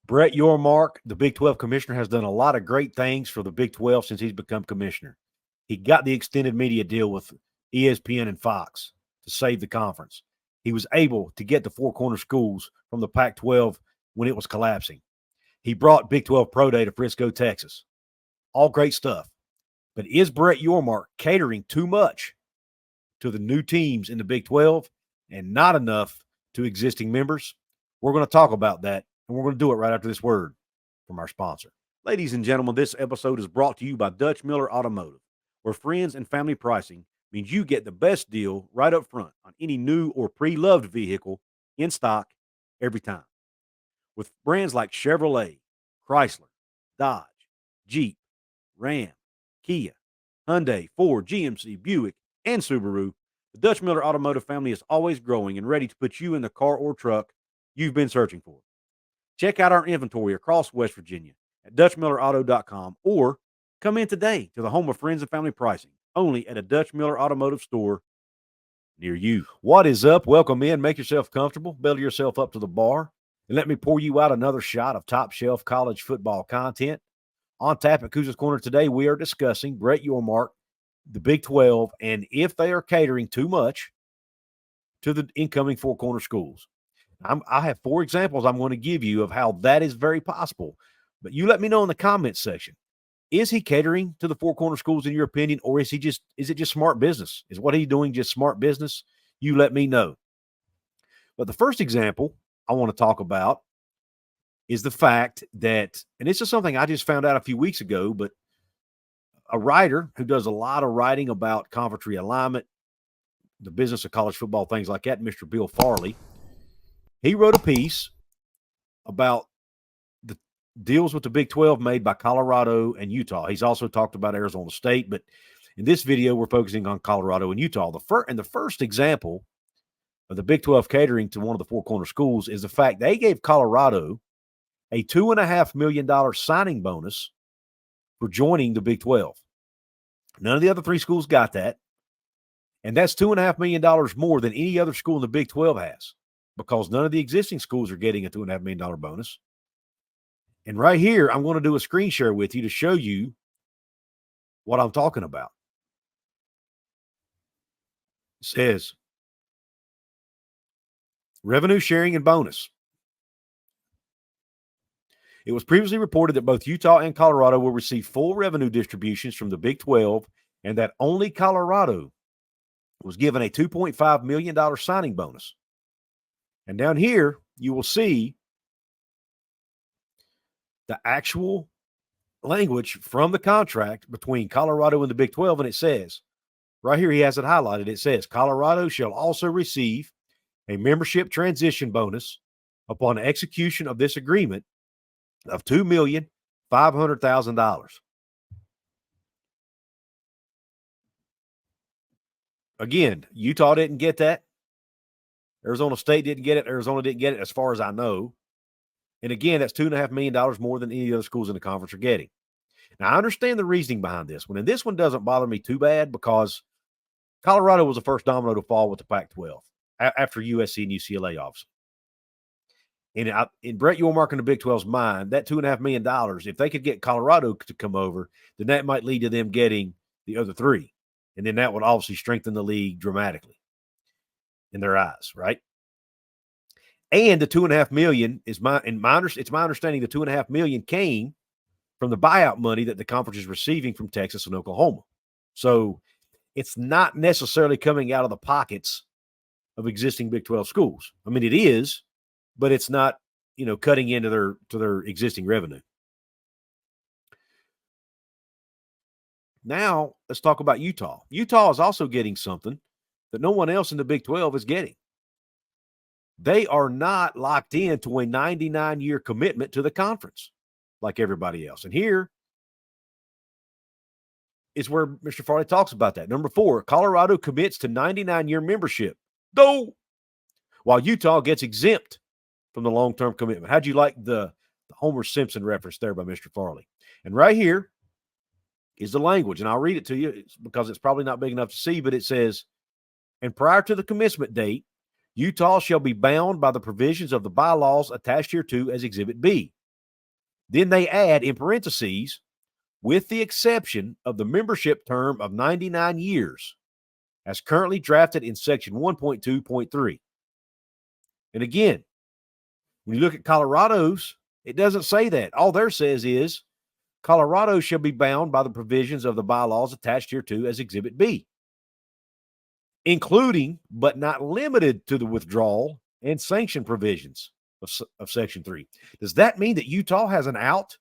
Brett Yormark, the Big 12 commissioner, has done a lot of great things for the Big 12 since he's become commissioner. He got the extended media deal with ESPN and Fox to save the conference. He was able to get the Four Corner schools from the Pac-12 when it was collapsing. He brought Big 12 Pro Day to Frisco, Texas. All great stuff. But is Brett Yormark catering too much to the new teams in the Big 12 and not enough to existing members? We're going to talk about that, and we're going to do it right after this word from our sponsor. Ladies and gentlemen, this episode is brought to you by Dutch Miller Automotive, where friends and family pricing means you get the best deal right up front on any new or pre-loved vehicle in stock every time. With brands like Chevrolet, Chrysler, Dodge, Jeep, Ram, Kia, Hyundai, Ford, GMC, Buick, and Subaru, the Dutch Miller Automotive family is always growing and ready to put you in the car or truck you've been searching for. Check out our inventory across West Virginia at DutchMillerAuto.com or come in today to the home of friends and family pricing, only at a Dutch Miller Automotive store near you. What is up? Welcome in. Make yourself comfortable. Belly yourself up to the bar. And let me pour you out another shot of top shelf college football content. On tap at Couz's Corner today, we are discussing Brett Yormark, the Big 12, and if they are catering too much to the incoming Four Corner schools. I have 4 examples I'm going to give you of how that is very possible. But you let me know in the comments section. Is he catering to the Four Corner schools in your opinion, or is it just smart business? Is what he's doing just smart business? You let me know. But the first example I want to talk about is the fact that, and this is something I just found out a few weeks ago, but a writer who does a lot of writing about conference realignment, the business of college football, things like that, Mr. Bill Farley, he wrote a piece about the deals with the Big 12 made by Colorado and Utah. He's also talked about Arizona State, but in this video, we're focusing on Colorado and Utah. The first example of the Big 12 catering to one of the Four Corner schools is the fact they gave Colorado a $2.5 million signing bonus for joining the Big 12. None of the other 3 schools got that. And that's $2.5 million more than any other school in the Big 12 has, because none of the existing schools are getting a $2.5 million bonus. And right here, I'm going to do a screen share with you to show you what I'm talking about. It says, revenue sharing and bonus. It was previously reported that both Utah and Colorado will receive full revenue distributions from the Big 12 and that only Colorado was given a $2.5 million signing bonus. And down here, you will see the actual language from the contract between Colorado and the Big 12, and it says, right here he has it highlighted, it says, Colorado shall also receive a membership transition bonus upon execution of this agreement of $2,500,000. Again, Utah didn't get that. Arizona State didn't get it. Arizona didn't get it, as far as I know. And again, that's $2.5 million more than any other schools in the conference are getting. Now, I understand the reasoning behind this one, and this one doesn't bother me too bad because Colorado was the first domino to fall with the Pac-12 after USC and UCLA, obviously. And in Brett Yormark and the Big 12's mind, that $2.5 million, if they could get Colorado to come over, then that might lead to them getting the other 3. And then that would obviously strengthen the league dramatically in their eyes, right? And the $2.5 million it's my understanding the $2.5 million came from the buyout money that the conference is receiving from Texas and Oklahoma. So it's not necessarily coming out of the pockets of existing Big 12 schools. I mean, it is, but it's not, cutting into their existing revenue. Now, let's talk about Utah. Utah is also getting something that no one else in the Big 12 is getting. They are not locked into a 99-year commitment to the conference like everybody else. And here is where Mr. Farley talks about that. Number 4, Colorado commits to 99-year membership, though, while Utah gets exempt from the long-term commitment. How'd you like the Homer Simpson reference there by Mr. Farley? And right here is the language, and I'll read it to you because it's probably not big enough to see, but it says, and prior to the commencement date, Utah shall be bound by the provisions of the bylaws attached hereto as Exhibit B. Then they add in parentheses, with the exception of the membership term of 99 years, as currently drafted in section 1.2.3. And again, when you look at Colorado's, it doesn't say that. All there says is Colorado shall be bound by the provisions of the bylaws attached hereto as Exhibit B, including but not limited to the withdrawal and sanction provisions of Section 3. Does that mean that Utah has an out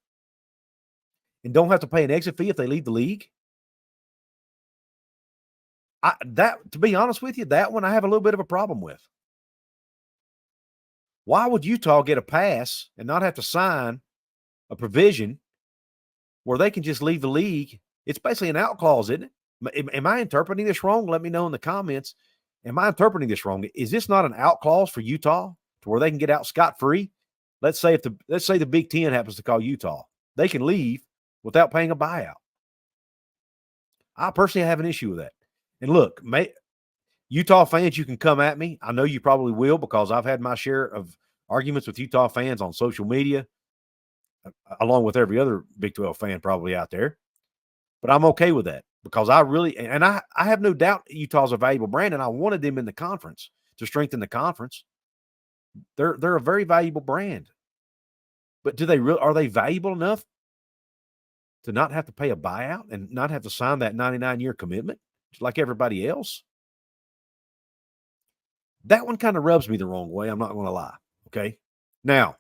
and don't have to pay an exit fee if they leave the league? To be honest with you, that one I have a little bit of a problem with. Why would Utah get a pass and not have to sign a provision where they can just leave the league? It's basically an out clause, isn't it? Am I interpreting this wrong? Let me know in the comments. Am I interpreting this wrong? Is this not an out clause for Utah to where they can get out scot-free? Let's say the Big Ten happens to call Utah. They can leave without paying a buyout. I personally have an issue with that. And look, Utah fans, you can come at me. I know you probably will because I've had my share of arguments with Utah fans on social media, along with every other Big 12 fan probably out there. But I'm okay with that because I have no doubt Utah's a valuable brand, and I wanted them in the conference to strengthen the conference. They're a very valuable brand. But are they valuable enough to not have to pay a buyout and not have to sign that 99-year commitment like everybody else? That one kind of rubs me the wrong way. I'm not going to lie. Okay. Now,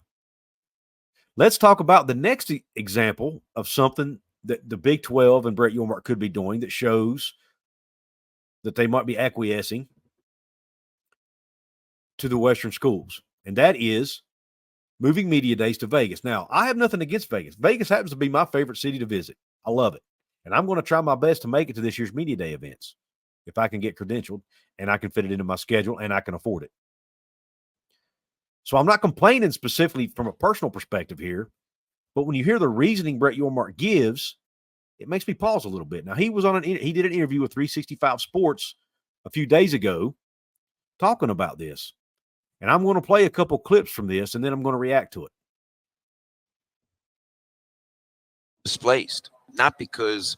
let's talk about the next example of something that the Big 12 and Brett Yormark could be doing that shows that they might be acquiescing to the Western schools. And that is moving media days to Vegas. Now, I have nothing against Vegas. Vegas happens to be my favorite city to visit. I love it. And I'm going to try my best to make it to this year's media day events if I can get credentialed and I can fit it into my schedule and I can afford it. So I'm not complaining specifically from a personal perspective here, but when you hear the reasoning Brett Yormark gives, it makes me pause a little bit. Now, he did an interview with 365 Sports a few days ago talking about this. And I'm going to play a couple clips from this, and then I'm going to react to it. Displaced, not because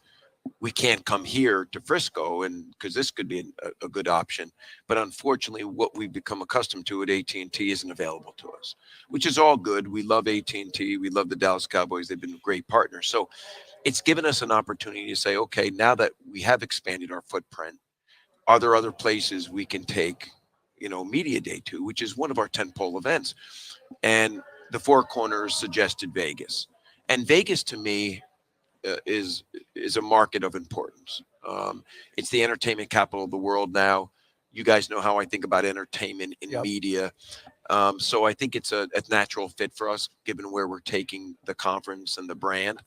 we can't come here to Frisco, and because this could be a good option, but unfortunately, what we've become accustomed to at AT&T isn't available to us, which is all good. We love AT&T. We love the Dallas Cowboys. They've been great partners. So it's given us an opportunity to say, okay, now that we have expanded our footprint, are there other places we can take, Media Day to, which is one of our tentpole events? And the Four Corners suggested Vegas. And Vegas, to me, is a market of importance. It's the entertainment capital of the world now. You guys know how I think about entertainment in media. So I think it's a natural fit for us, given where we're taking the conference and the brand.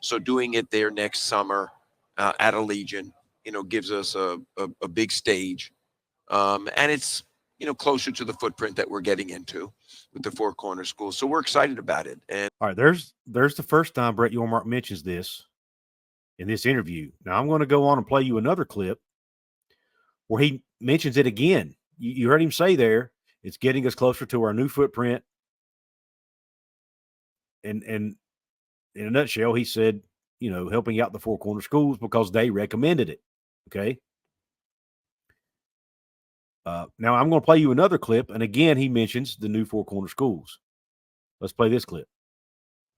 So doing it there next summer at Allegiant, gives us a big stage. And it's, closer to the footprint that we're getting into with the Four Corners schools. So we're excited about it. And all right, there's the first time Brett Yormark mentions this in this interview. Now I'm going to go on and play you another clip where he mentions it again. You heard him say there, it's getting us closer to our new footprint. And in a nutshell, he said, helping out the Four Corner schools because they recommended it. Okay. Now I'm going to play you another clip. And again, he mentions the new Four Corner schools. Let's play this clip.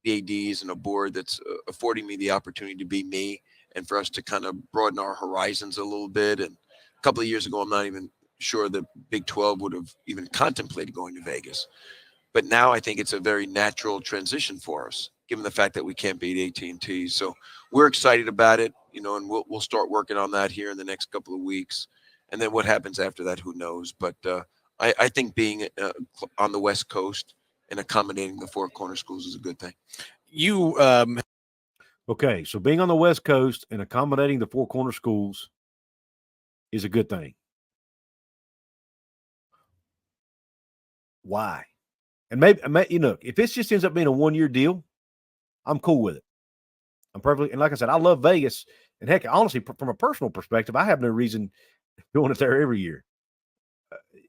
The ADs and a board that's affording me the opportunity to be me and for us to kind of broaden our horizons a little bit. And a couple of years ago, I'm not even sure the Big 12 would have even contemplated going to Vegas. But now I think it's a very natural transition for us, given the fact that we can't beat AT&T. So we're excited about it, and we'll start working on that here in the next couple of weeks. And then what happens after that, who knows? But I think being on the West Coast and accommodating the Four Corner schools is a good thing. Okay, so being on the West Coast and accommodating the Four Corner schools is a good thing. Why? And maybe if this just ends up being a one-year deal, I'm cool with it. I'm perfectly, and like I said, I love Vegas. And heck, honestly, from a personal perspective, I have no reason doing it there every year,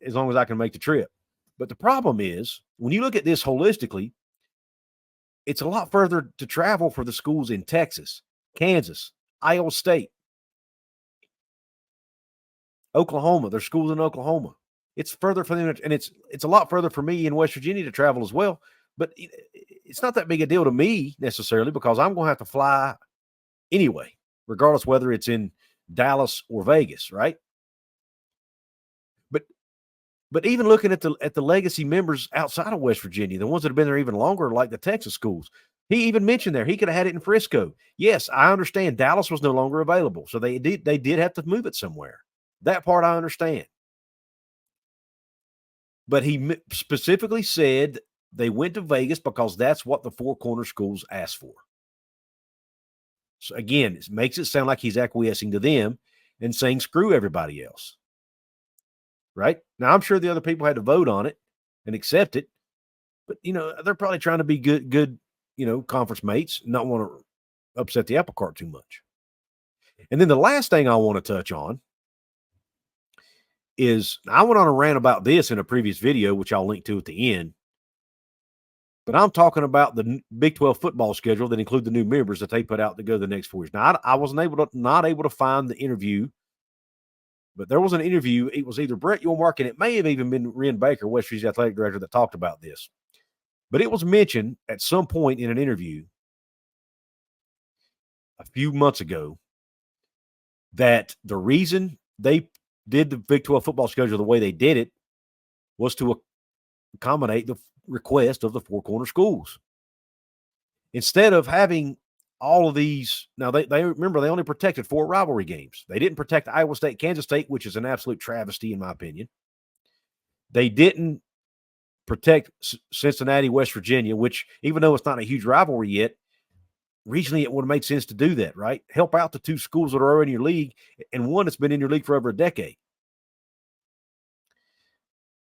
as long as I can make the trip. But the problem is, when you look at this holistically, it's a lot further to travel for the schools in Texas, Kansas, Iowa State, Oklahoma. There's schools in Oklahoma. It's further for them, and it's a lot further for me in West Virginia to travel as well. But it's not that big a deal to me necessarily, because I'm going to have to fly anyway, regardless whether it's in Dallas or Vegas, right? But even looking at the legacy members outside of West Virginia, the ones that have been there even longer, like the Texas schools, he even mentioned there he could have had it in Frisco. Yes, I understand Dallas was no longer available, so they did have to move it somewhere. That part I understand. But he specifically said they went to Vegas because that's what the Four Corner schools asked for. So again, it makes it sound like he's acquiescing to them and saying screw everybody else. Right? Now, I'm sure the other people had to vote on it and accept it, but, they're probably trying to be good, conference mates, not want to upset the apple cart too much. And then the last thing I want to touch on is, I went on a rant about this in a previous video, which I'll link to at the end, but I'm talking about the Big 12 football schedule that include the new members that they put out to go the next 4 years. Now, I wasn't not able to find the interview, but there was an interview. It was either Brett Yormark, and it may have even been Ren Baker, West Virginia's athletic director, that talked about this. But it was mentioned at some point in an interview a few months ago that the reason they did the Big 12 football schedule the way they did it was to accommodate the request of the Four Corner schools. Instead of having all of these, now they remember they only protected 4 rivalry games. They didn't protect Iowa State, Kansas State, which is an absolute travesty in my opinion. They didn't protect Cincinnati, West Virginia, which, even though it's not a huge rivalry yet, regionally it would have made sense to do that, right? Help out the 2 schools that are already in your league, and one that's been in your league for over a decade.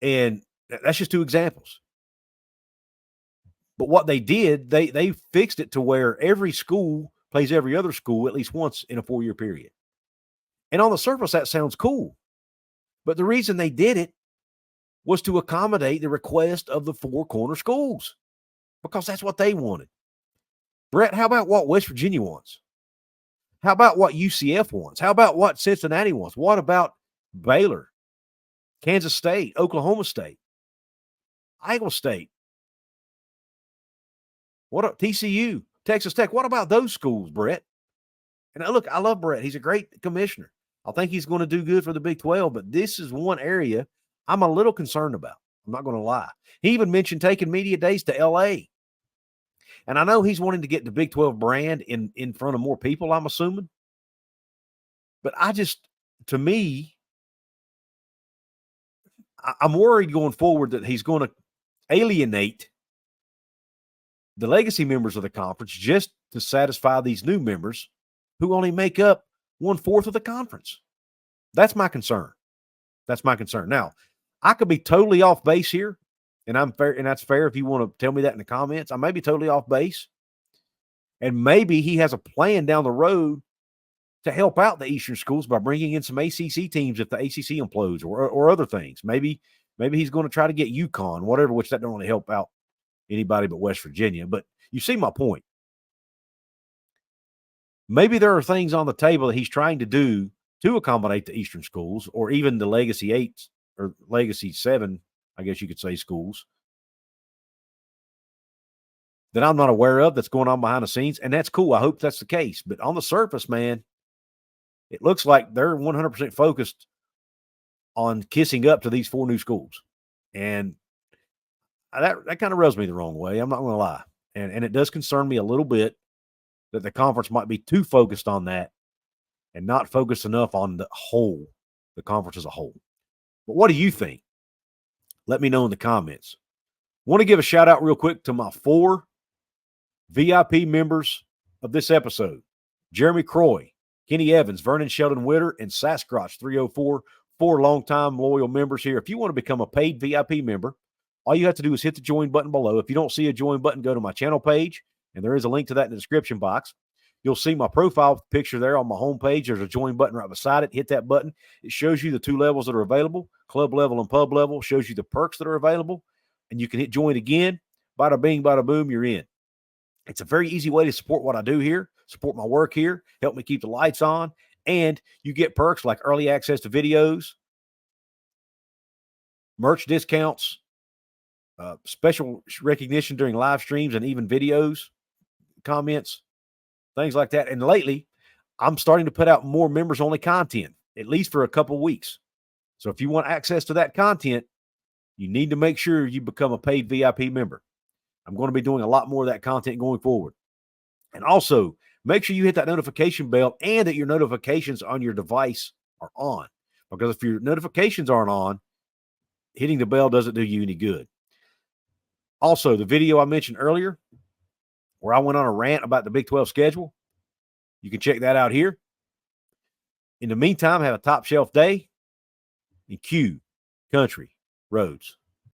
And that's just 2 examples. But what they did, they fixed it to where every school plays every other school at least once in a 4-year period. And on the surface, that sounds cool. But the reason they did it was to accommodate the request of the Four Corner schools, because that's what they wanted. Brett, how about what West Virginia wants? How about what UCF wants? How about what Cincinnati wants? What about Baylor, Kansas State, Oklahoma State, Iowa State? What TCU, Texas Tech? What about those schools, Brett? And look, I love Brett. He's a great commissioner. I think he's going to do good for the Big 12, but this is one area I'm a little concerned about. I'm not going to lie. He even mentioned taking media days to LA. And I know he's wanting to get the Big 12 brand in front of more people, I'm assuming. But to me, I'm worried going forward that he's going to alienate the legacy members of the conference just to satisfy these new members who only make up 1/4 of the conference. That's my concern. Now, I could be totally off base here, and I'm fair, and that's fair if you want to tell me that in the comments. I may be totally off base, and maybe he has a plan down the road to help out the Eastern schools by bringing in some ACC teams if the ACC implodes or other things. Maybe he's going to try to get UConn, whatever, which that don't really help out anybody but West Virginia. But you see my point. Maybe there are things on the table that he's trying to do to accommodate the Eastern schools, or even the Legacy 8 or Legacy 7, I guess you could say, schools, that I'm not aware of that's going on behind the scenes. And that's cool. I hope that's the case. But on the surface, man, it looks like they're 100% focused on kissing up to these 4 new schools. And that kind of rubs me the wrong way. I'm not going to lie. And it does concern me a little bit that the conference might be too focused on that and not focused enough on the conference as a whole. But what do you think? Let me know in the comments. Want to give a shout out real quick to my 4 VIP members of this episode: Jeremy Croy, Kenny Evans, Vernon Sheldon Witter, and Sasquatch 304, 4 longtime loyal members here. If you want to become a paid VIP member, all you have to do is hit the join button below. If you don't see a join button, go to my channel page, and there is a link to that in the description box. You'll see my profile picture there on my homepage. There's a join button right beside it. Hit that button. It shows you the 2 levels that are available, club level and pub level. Shows you the perks that are available, and you can hit join again. Bada bing, bada boom, you're in. It's a very easy way to support what I do here, support my work here, help me keep the lights on, and you get perks like early access to videos, merch discounts, special recognition during live streams and even videos, comments, things like that. And lately, I'm starting to put out more members-only content, at least for a couple of weeks. So if you want access to that content, you need to make sure you become a paid VIP member. I'm going to be doing a lot more of that content going forward. And also, make sure you hit that notification bell and that your notifications on your device are on. Because if your notifications aren't on, hitting the bell doesn't do you any good. Also, the video I mentioned earlier, where I went on a rant about the Big 12 schedule, you can check that out here. In the meantime, have a top shelf day and cue country roads.